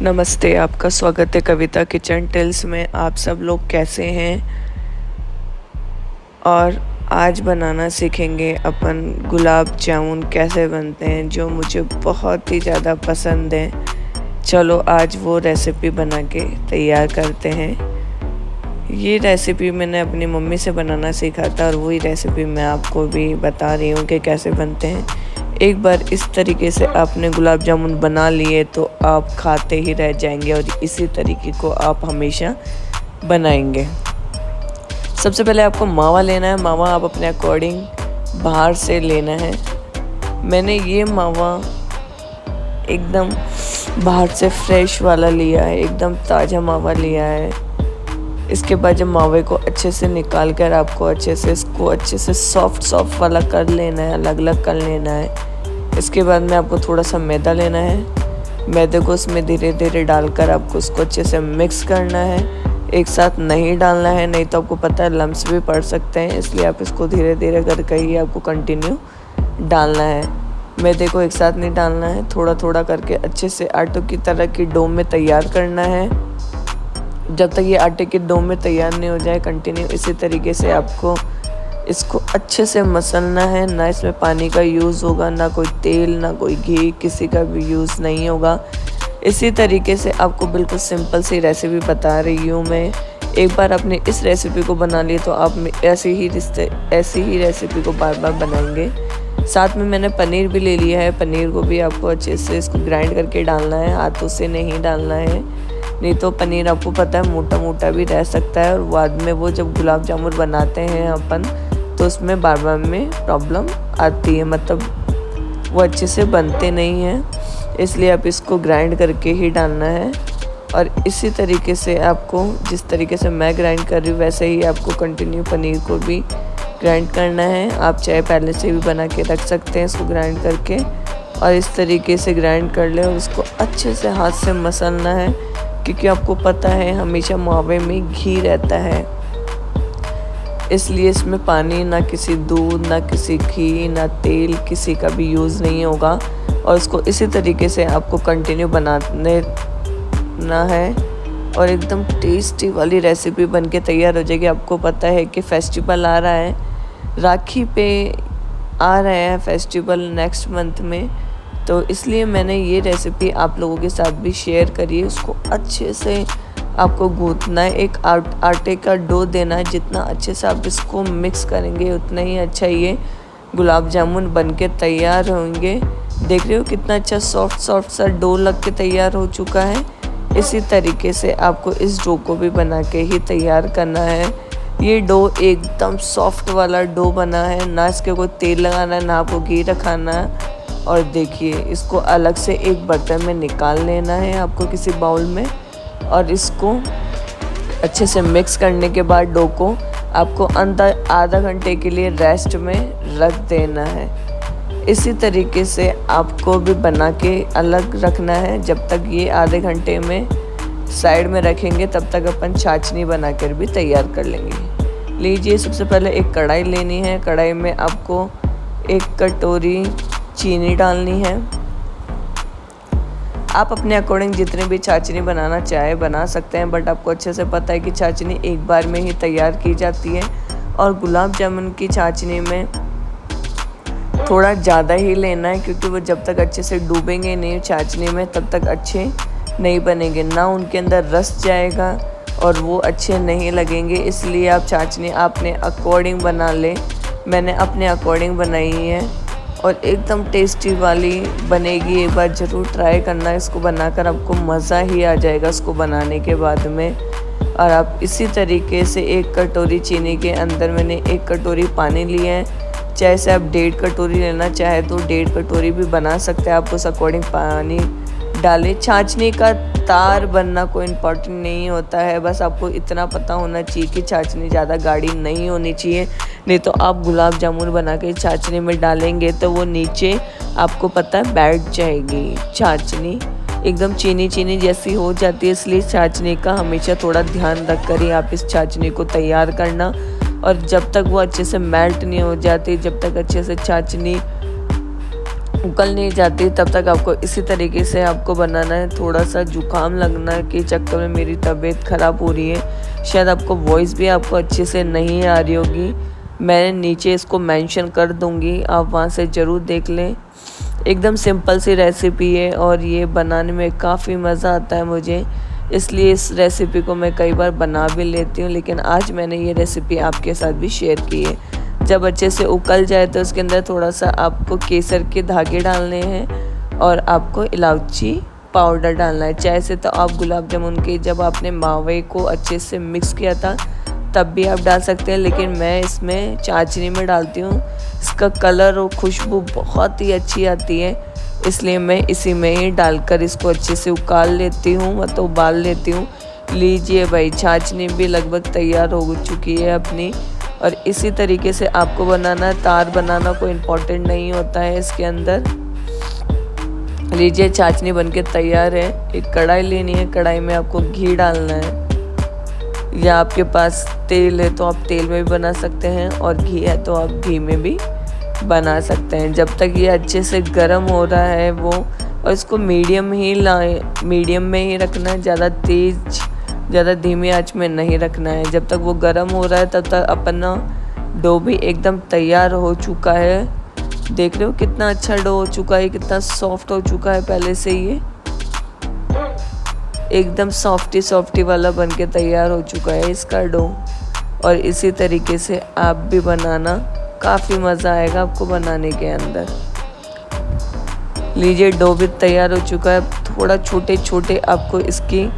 नमस्ते, आपका स्वागत है कविता किचन टिल्स में। आप सब लोग कैसे हैं? और आज बनाना सीखेंगे अपन गुलाब जामुन कैसे बनते हैं, जो मुझे बहुत ही ज़्यादा पसंद है। चलो आज वो रेसिपी बना के तैयार करते हैं। ये रेसिपी मैंने अपनी मम्मी से बनाना सीखा था और वही रेसिपी मैं आपको भी बता रही हूँ कि कैसे बनते हैं। एक बार इस तरीके से आपने गुलाब जामुन बना लिए तो आप खाते ही रह जाएंगे और इसी तरीके को आप हमेशा बनाएंगे। सबसे पहले आपको मावा लेना है। मावा आप अपने अकॉर्डिंग बाहर से लेना है। मैंने ये मावा एकदम बाहर से फ्रेश वाला लिया है, एकदम ताज़ा मावा लिया है। इसके बाद जब मावे को अच्छे से निकाल कर आपको इसको अच्छे से सॉफ्ट वाला कर लेना है, अलग अलग कर लेना है। इसके बाद में आपको थोड़ा सा मैदा लेना है। मैदे को उसमें धीरे धीरे डालकर आपको उसको अच्छे से मिक्स करना है। एक साथ नहीं डालना है, नहीं तो आपको पता है लम्स भी पड़ सकते हैं, इसलिए आप इसको धीरे धीरे करके ही आपको कंटिन्यू डालना है। मैदे को एक साथ नहीं डालना है, थोड़ा थोड़ा करके अच्छे से आटे की तरह की डो में तैयार करना है। जब तक ये आटे के डो में तैयार नहीं हो जाए, कंटिन्यू इसी तरीके से आपको इसको अच्छे से मसलना है। ना इसमें पानी का यूज़ होगा, ना कोई तेल, ना कोई घी, किसी का भी यूज़ नहीं होगा। इसी तरीके से आपको बिल्कुल सिंपल सी रेसिपी बता रही हूँ मैं। एक बार आपने इस रेसिपी को बना ली तो आप ऐसी ही रेसिपी को बार बार बनाएंगे। साथ में मैंने पनीर भी ले लिया है। पनीर को भी आपको अच्छे से इसको ग्राइंड करके डालना है, हाथों से नहीं डालना है, नहीं तो पनीर आपको पता है मोटा मोटा भी रह सकता है और बाद में वो जब गुलाब जामुन बनाते हैं अपन तो उसमें बार बार में प्रॉब्लम आती है, मतलब वो अच्छे से बनते नहीं हैं। इसलिए आप इसको ग्राइंड करके ही डालना है। और इसी तरीके से आपको, जिस तरीके से मैं ग्राइंड कर रही हूँ वैसे ही आपको कंटिन्यू पनीर को भी ग्राइंड करना है। आप चाहे पहले से भी बना के रख सकते हैं इसको ग्राइंड करके, और इस तरीके से ग्राइंड कर ले और उसको अच्छे से हाथ से मसलना है, क्योंकि आपको पता है हमेशा मावे में घी रहता है, इसलिए इसमें पानी, ना किसी दूध, ना किसी घी, ना तेल, किसी का भी यूज़ नहीं होगा। और इसको इसी तरीके से आपको कंटिन्यू बनाने ना है और एकदम टेस्टी वाली रेसिपी बनके तैयार हो जाएगी। आपको पता है कि फेस्टिवल आ रहा है, राखी पे आ रहा है फेस्टिवल नेक्स्ट मंथ में, तो इसलिए मैंने ये रेसिपी आप लोगों के साथ भी शेयर करी है। उसको अच्छे से आपको गूंथना है, एक आटे का डो देना है। जितना अच्छे से आप इसको मिक्स करेंगे उतना ही अच्छा ये गुलाब जामुन बनके तैयार होंगे। देख रहे हो कितना अच्छा सॉफ्ट सा डो लग के तैयार हो चुका है। इसी तरीके से आपको इस डो को भी बना के ही तैयार करना है। ये डो एकदम सॉफ्ट वाला डो बना है, ना इसके कोई तेल लगाना है, ना आपको घी रखाना है। और देखिए इसको अलग से एक बर्तन में निकाल लेना है आपको, किसी बाउल में, और इसको अच्छे से मिक्स करने के बाद डो को आपको अंदर आधा घंटे के लिए रेस्ट में रख देना है। इसी तरीके से आपको भी बना के अलग रखना है। जब तक ये आधे घंटे में साइड में रखेंगे तब तक अपन चाशनी बना कर भी तैयार कर लेंगे। लीजिए, सबसे पहले एक कढ़ाई लेनी है। कढ़ाई में आपको 1 कटोरी चीनी डालनी है। आप अपने अकॉर्डिंग जितनी भी चाशनी बनाना चाहे बना सकते हैं, बट आपको अच्छे से पता है कि चाशनी एक बार में ही तैयार की जाती है और गुलाब जामुन की चाशनी में थोड़ा ज़्यादा ही लेना है, क्योंकि वो जब तक अच्छे से डूबेंगे नहीं चाशनी में तब तक अच्छे नहीं बनेंगे, ना उनके अंदर रस जाएगा और वो अच्छे नहीं लगेंगे। इसलिए आप चाशनी अपने अकॉर्डिंग बना लें। मैंने अपने अकॉर्डिंग बनाई है और एकदम टेस्टी वाली बनेगी। एक बार ज़रूर ट्राई करना, इसको बनाकर आपको मज़ा ही आ जाएगा इसको बनाने के बाद में। और आप इसी तरीके से 1 कटोरी चीनी के अंदर मैंने 1 कटोरी पानी लिया है। चाहे से आप 1.5 कटोरी लेना चाहे तो 1.5 कटोरी भी बना सकते हैं। आप उस अकॉर्डिंग पानी डालें। चाशनी का तार बनना कोई इम्पोर्टेंट नहीं होता है, बस आपको इतना पता होना चाहिए कि चाशनी ज़्यादा गाढ़ी नहीं होनी चाहिए, नहीं तो आप गुलाब जामुन बना के चाशनी में डालेंगे तो वो नीचे आपको पता है बैठ जाएगी। चाशनी एकदम चीनी चीनी जैसी हो जाती है, इसलिए चाशनी का हमेशा थोड़ा ध्यान रख कर ही आप इस चाशनी को तैयार करना। और जब तक वो अच्छे से मेल्ट नहीं हो जाती, जब तक अच्छे से चाशनी उकल नहीं जाती तब तक आपको इसी तरीके से आपको बनाना है। थोड़ा सा जुकाम लगना के चक्कर में मेरी तबीयत ख़राब हो रही है, शायद आपको वॉइस भी आपको अच्छे से नहीं आ रही होगी। मैं नीचे इसको मेंशन कर दूंगी, आप वहाँ से ज़रूर देख लें। एकदम सिंपल सी रेसिपी है और ये बनाने में काफ़ी मज़ा आता है मुझे, इसलिए इस रेसिपी को मैं कई बार बना भी लेती हूँ, लेकिन आज मैंने ये रेसिपी आपके साथ भी शेयर की है। जब अच्छे से उकल जाए तो उसके अंदर थोड़ा सा आपको केसर के धागे डालने हैं और आपको इलायची पाउडर डालना है। चाहे से तो आप गुलाब जामुन के जब आपने मावे को अच्छे से मिक्स किया था तब भी आप डाल सकते हैं, लेकिन मैं इसमें चाशनी में डालती हूँ। इसका कलर और खुशबू बहुत ही अच्छी आती है, इसलिए मैं इसी में ही डालकर इसको अच्छे से उकाल लेती हूँ, मतलब उबाल लेती हूँ। लीजिए भाई, चाशनी भी लगभग तैयार हो चुकी है अपनी। और इसी तरीके से आपको बनाना है। तार बनाना कोई इम्पोर्टेंट नहीं होता है इसके अंदर। लीजिए, चाशनी बनके तैयार है। एक कढ़ाई लेनी है, कढ़ाई में आपको घी डालना है, या आपके पास तेल है तो आप तेल में भी बना सकते हैं, और घी है तो आप घी में भी बना सकते हैं। जब तक ये अच्छे से गर्म हो रहा है वो, और इसको मीडियम में ही रखना है, ज़्यादा धीमी आंच में नहीं रखना है। जब तक वो गर्म हो रहा है तब तक अपना डो भी एकदम तैयार हो चुका है। देख रहे हो कितना अच्छा डो हो चुका है, कितना सॉफ्ट हो चुका है पहले से। ये एकदम सॉफ्टी वाला बनके तैयार हो चुका है इसका डो। और इसी तरीके से आप भी बनाना, काफ़ी मज़ा आएगा आपको बनाने के अंदर। लीजिए, डो भी तैयार हो चुका है। थोड़ा छोटे आपको इसकी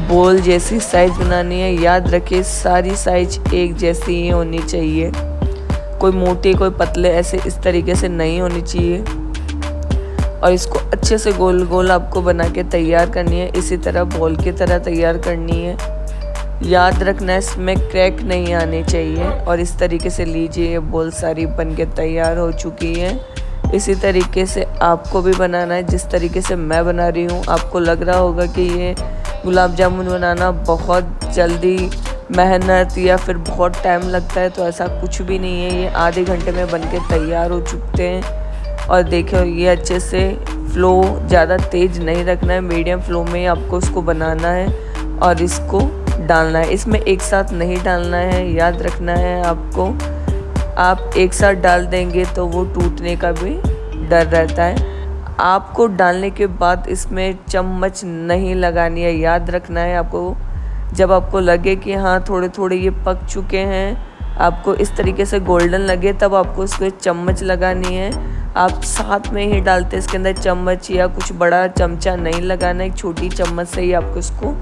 बोल जैसी साइज बनानी है। याद रखिए, सारी साइज एक जैसी ही होनी चाहिए, कोई मोटी कोई पतले ऐसे इस तरीके से नहीं होनी चाहिए। और इसको अच्छे से गोल गोल आपको बना के तैयार करनी है, इसी तरह बॉल की तरह तैयार करनी है। याद रखना है इसमें क्रैक नहीं आने चाहिए। और इस तरीके से लीजिए, ये बॉल सारी बन के तैयार हो चुकी है। इसी तरीके से आपको भी बनाना है जिस तरीके से मैं बना रही हूँ। आपको लग रहा होगा कि ये गुलाब जामुन बनाना बहुत जल्दी मेहनत या फिर बहुत टाइम लगता है, तो ऐसा कुछ भी नहीं है। ये आधे घंटे में बनके तैयार हो चुके हैं। और देखो, ये अच्छे से फ्लो ज़्यादा तेज़ नहीं रखना है, मीडियम फ्लो में आपको इसको बनाना है और इसको डालना है। इसमें एक साथ नहीं डालना है, याद रखना है आपको। आप एक साथ डाल देंगे तो वो टूटने का भी डर रहता है। आपको डालने के बाद इसमें चम्मच नहीं लगानी है, याद रखना है आपको। जब आपको लगे कि हाँ थोड़े ये पक चुके हैं, आपको इस तरीके से गोल्डन लगे, तब आपको इसको चम्मच लगानी है। आप साथ में ही डालते हैं इसके अंदर चम्मच, या कुछ बड़ा चमचा नहीं लगाना है। एक छोटी चम्मच से ही आपको इसको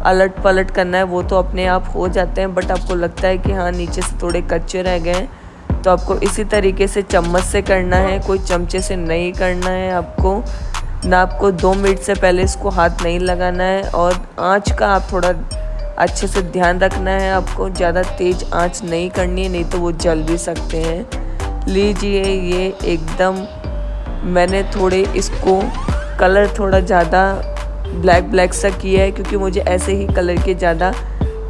अलट पलट करना है। वो तो अपने आप हो जाते हैं, बट आपको लगता है कि हाँ नीचे से थोड़े कच्चे रह गए हैं, तो आपको इसी तरीके से चम्मच से करना है, कोई चमचे से नहीं करना है आपको ना। आपको 2 मिनट से पहले इसको हाथ नहीं लगाना है। और आँच का आप थोड़ा अच्छे से ध्यान रखना है, आपको ज़्यादा तेज़ आँच नहीं करनी है, नहीं तो वो जल भी सकते हैं। लीजिए, ये एकदम मैंने थोड़े इसको कलर थोड़ा ज़्यादा ब्लैक सा किया है, क्योंकि मुझे ऐसे ही कलर के ज़्यादा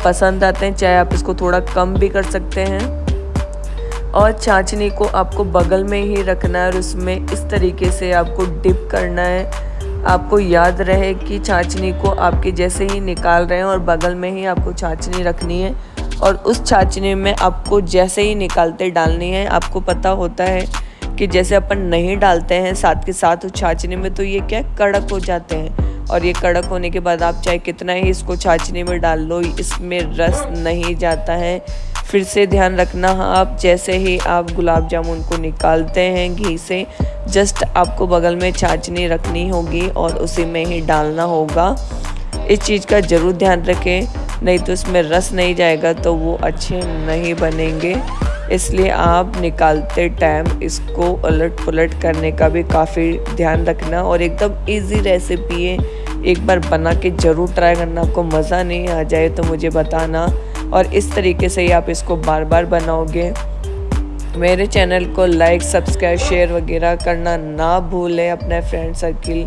पसंद आते हैं। चाहे आप इसको थोड़ा कम भी कर सकते हैं। और चाशनी को आपको बगल में ही रखना है और उसमें इस तरीके से आपको डिप करना है। आपको याद रहे कि चाशनी को आपके जैसे ही निकाल रहे हैं और बगल में ही आपको चाशनी रखनी है, और उस चाशनी में आपको जैसे ही निकालते डालनी है। आपको पता होता है कि जैसे अपन नहीं डालते हैं साथ के साथ उस चाशनी में, तो ये क्या कड़क हो जाते हैं। और ये कड़क होने के बाद आप चाहे कितना ही इसको चाशनी में डाल लो, इसमें रस नहीं जाता है। फिर से ध्यान रखना, आप जैसे ही आप गुलाब जामुन को निकालते हैं घी से, जस्ट आपको बगल में चाशनी रखनी होगी और उसी में ही डालना होगा। इस चीज़ का ज़रूर ध्यान रखें, नहीं तो इसमें रस नहीं जाएगा तो वो अच्छे नहीं बनेंगे। इसलिए आप निकालते टाइम इसको उलट पुलट करने का भी काफ़ी ध्यान रखना। और एकदम इजी रेसिपी है, एक बार बना के ज़रूर ट्राई करना। आपको मज़ा नहीं आ जाए तो मुझे बताना, और इस तरीके से ही आप इसको बार बार बनाओगे। मेरे चैनल को लाइक, सब्सक्राइब, शेयर वगैरह करना ना भूलें। अपने फ्रेंड सर्किल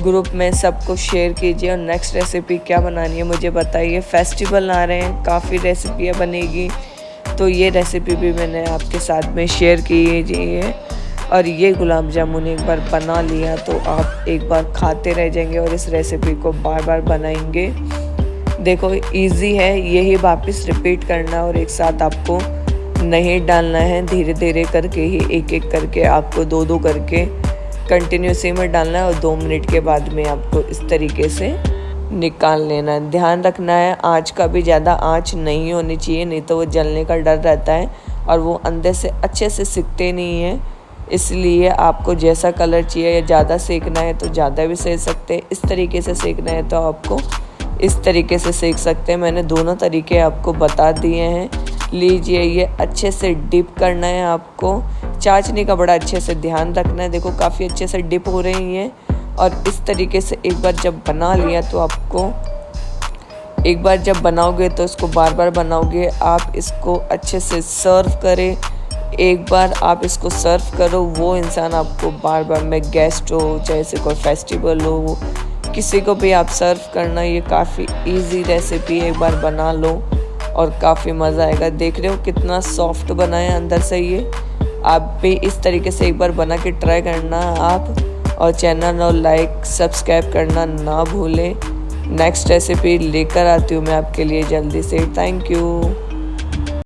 ग्रुप में सबको शेयर कीजिए। और नेक्स्ट रेसिपी क्या बनानी है मुझे बताइए। फेस्टिवल आ रहे हैं, काफ़ी रेसिपियाँ बनेगी, तो ये रेसिपी भी मैंने आपके साथ में शेयर की है। और ये गुलाब जामुन एक बार बना लिया तो आप एक बार खाते रह जाएंगे और इस रेसिपी को बार बार बनाएंगे। देखो इजी है, यही वापस रिपीट करना और एक साथ आपको नहीं डालना है, धीरे धीरे करके ही एक एक करके आपको दो दो करके कंटिन्यूसली में डालना है और 2 मिनट के बाद में आपको इस तरीके से निकाल लेना है। ध्यान रखना है आँच का भी ज़्यादा आँच नहीं होनी चाहिए, नहीं तो वो जलने का डर रहता है और वो अंदर से अच्छे से सिकते नहीं हैं। इसलिए आपको जैसा कलर चाहिए या ज़्यादा सेकना है तो ज़्यादा भी सेक सकते हैं, इस तरीके से सेकना है तो आपको इस तरीके से सेक सकते हैं। मैंने दोनों तरीके आपको बता दिए हैं। लीजिए ये अच्छे से डिप करना है आपको, चाशनी का बड़ा अच्छे से ध्यान रखना है। देखो काफ़ी अच्छे से डिप हो रही हैं और इस तरीके से एक बार जब बना लिया तो आपको एक बार जब बनाओगे तो इसको बार बार बनाओगे। आप इसको अच्छे से सर्व करें, एक बार आप इसको सर्व करो, वो इंसान आपको बार बार में गेस्ट हो चाहे से कोई फेस्टिवल हो किसी को भी आप सर्व करना। ये काफ़ी इजी रेसिपी है, एक बार बना लो और काफ़ी मज़ा आएगा। देख रहे हो कितना सॉफ्ट बना है अंदर से ये। आप भी इस तरीके से एक बार बना के ट्राई करना आप, और चैनल और लाइक सब्सक्राइब करना ना भूलें। नेक्स्ट रेसिपी लेकर आती हूँ मैं आपके लिए जल्दी से। Thank you.